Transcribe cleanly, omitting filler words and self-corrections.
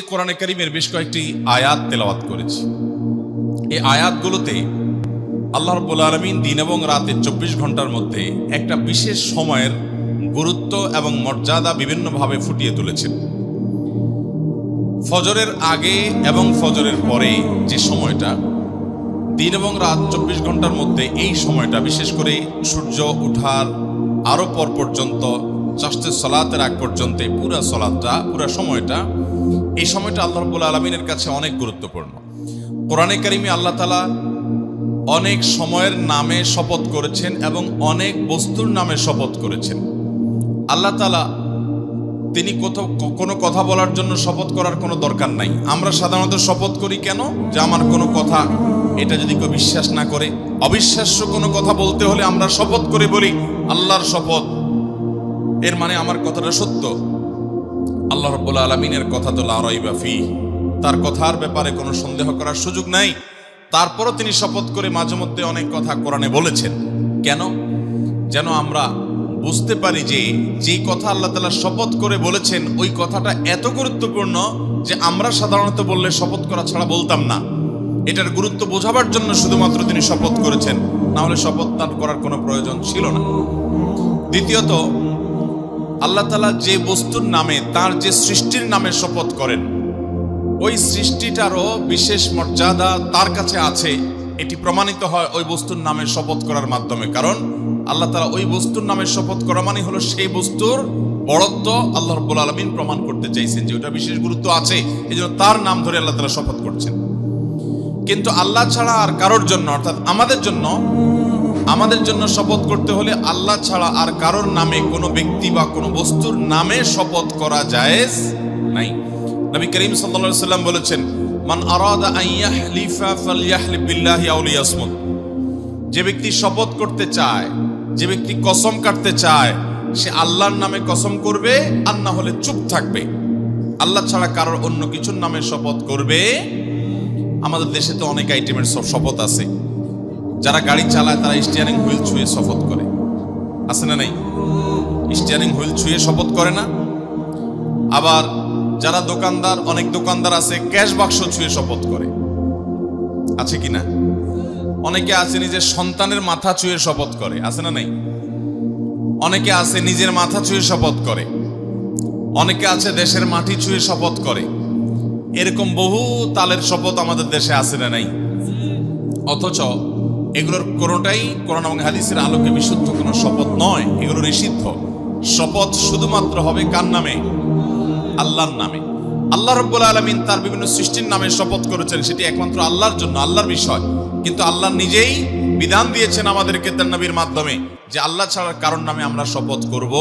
কোরআনে কারীমের বেশ কয়েকটি আয়াত তেলাওয়াত করেছি। এই আয়াতগুলোতে আল্লাহ রাব্বুল আলামিন দিন এবং রাতের 24 ঘন্টার মধ্যে একটা বিশেষ সময়ের গুরুত্ব এবং মর্যাদা বিভিন্নভাবে ফুটিয়ে তুলেছেন। ফজরের আগে এবং ফজরের পরে যে সময়টা, দিন এবং রাত 24 ঘন্টার মধ্যে এই সময়টা, বিশেষ করে সূর্য ওঠার আরও পর পর্যন্ত চাষতের সলাতের আগ পর্যন্ত পুরা সলাতটা, পুরা সময়টা, এই সময়টা আল্লাহ রাব্বুল আলামিনের কাছে অনেক গুরুত্বপূর্ণ। কোরআনে কারীমে আল্লাহ তাআলা অনেক সময়ের নামে শপথ করেছেন এবং অনেক বস্তুর নামে শপথ করেছেন। আল্লাহ তাআলা তিনি কোথাও কোনো কথা বলার জন্য শপথ করার কোনো দরকার নাই। আমরা সাধারণত শপথ করি কেন? যে আমার কোনো কথা এটা যদি কেউ বিশ্বাস না করে, অবিশ্বাস্য কোনো কথা বলতে হলে আমরা শপথ করে বলি আল্লাহর শপথ, এর মানে আমার কথাটা সত্য। আল্লাহ রাব্বুল আলামিনের কথা তো লা রাইবা ফিহ, তার কথার ব্যাপারে কোনো সন্দেহ করার সুযোগ নাই। তারপরও তিনি শপথ করে মাঝে মধ্যে অনেক কথা কোরআনে বলেছেন। কেন? যেন আমরা বুঝতে পারি যে যেই কথা আল্লাহ তাআলা শপথ করে বলেছেন ওই কথাটা এত গুরুত্বপূর্ণ যে আমরা সাধারণত বললে শপথ করা ছাড়া বলতাম না। এটার গুরুত্ব বোঝাবার জন্য শুধুমাত্র তিনি শপথ করেছেন, না হলে শপথ তার করার কোনো প্রয়োজন ছিল না। দ্বিতীয়ত, আল্লাহ তাআলা যে বস্তুর নামে, তার যে সৃষ্টির নামে শপথ করেন, ওই সৃষ্টিটারও বিশেষ মর্যাদা তার কাছে আছে। এটি প্রমাণিত হয় ওই বস্তুর নামে শপথ করার মাধ্যমে। কারণ আল্লাহ তাআলা ওই বস্তুর নামে শপথ করা মানে হলো সেই বস্তুর বড়ত্ব আল্লাহ রাব্বুল আলামিন প্রমাণ করতে চাইছেন যে ওটা বিশেষ গুরুত্ব আছে, এই জন্য তার নাম ধরে আল্লাহ তাআলা শপথ করছেন। কিন্তু আল্লাহ ছাড়া আর কারোর জন্য, অর্থাৎ আমাদের জন্য শপথ করতে হলে আল্লাহ ছাড়া আর কারোর নামে, কোনো ব্যক্তি বা কোনো বস্তুর নামে শপথ করা জায়েজ নাই। নবী করিম সাল্লাল্লাহু আলাইহি ওয়াসাল্লাম বলেছেন, মান আরাদা আন ইয়াহলিফা ফালইয়াহলিফ বিল্লাহি আও লিয়াসমুত। যে ব্যক্তি শপথ করতে চায়, যে ব্যক্তি কসম কাটতে চায়, সে আল্লাহর নামে কসম করবে, আর না হলে চুপ থাকবে। আল্লাহ ছাড়া কারোর অন্য কিছুর নামে শপথ করবে। আমাদের দেশে তো অনেক আইটেমের শপথ আছে। যারা গাড়ি চালায় তারা স্টিয়ারিং হুইল ছুঁয়ে শপথ করে, আছে না নাই? স্টিয়ারিং হুইল ছুঁয়ে শপথ করে না? আবার যারা দোকানদার, অনেক দোকানদার আছে ক্যাশ বাক্স ছুঁয়ে শপথ করে, আছে কি না? অনেকে আছে নিজের সন্তানের মাথা ছুঁয়ে শপথ করে, আছে না নাই? অনেকে আছে নিজের মাথা ছুঁয়ে শপথ করে, অনেকে আছে দেশের মাটি ছুঁয়ে শপথ করে। এরকম বহু তালের শপথ আমাদের দেশে আছে না নাই? অথচ এগুলোর কোনোটাই কোরআন এবং হাদিসের আলোকে বিশুদ্ধ কোনো শপথ নয়, এগুলো নিষিদ্ধ। শপথ শুধুমাত্র হবে কার নামে? আল্লাহর নামে। আল্লাহ রাব্বুল আলামিন তার বিভিন্ন সৃষ্টির নামে শপথ করেছেন, সেটি একমাত্র আল্লাহর জন্য, আল্লাহর বিষয়। কিন্তু আল্লাহ নিজেই বিধান দিয়েছেন আমাদেরকে তার নবীর মাধ্যমে যে আল্লাহ ছাড়া কারোর নামে আমরা শপথ করব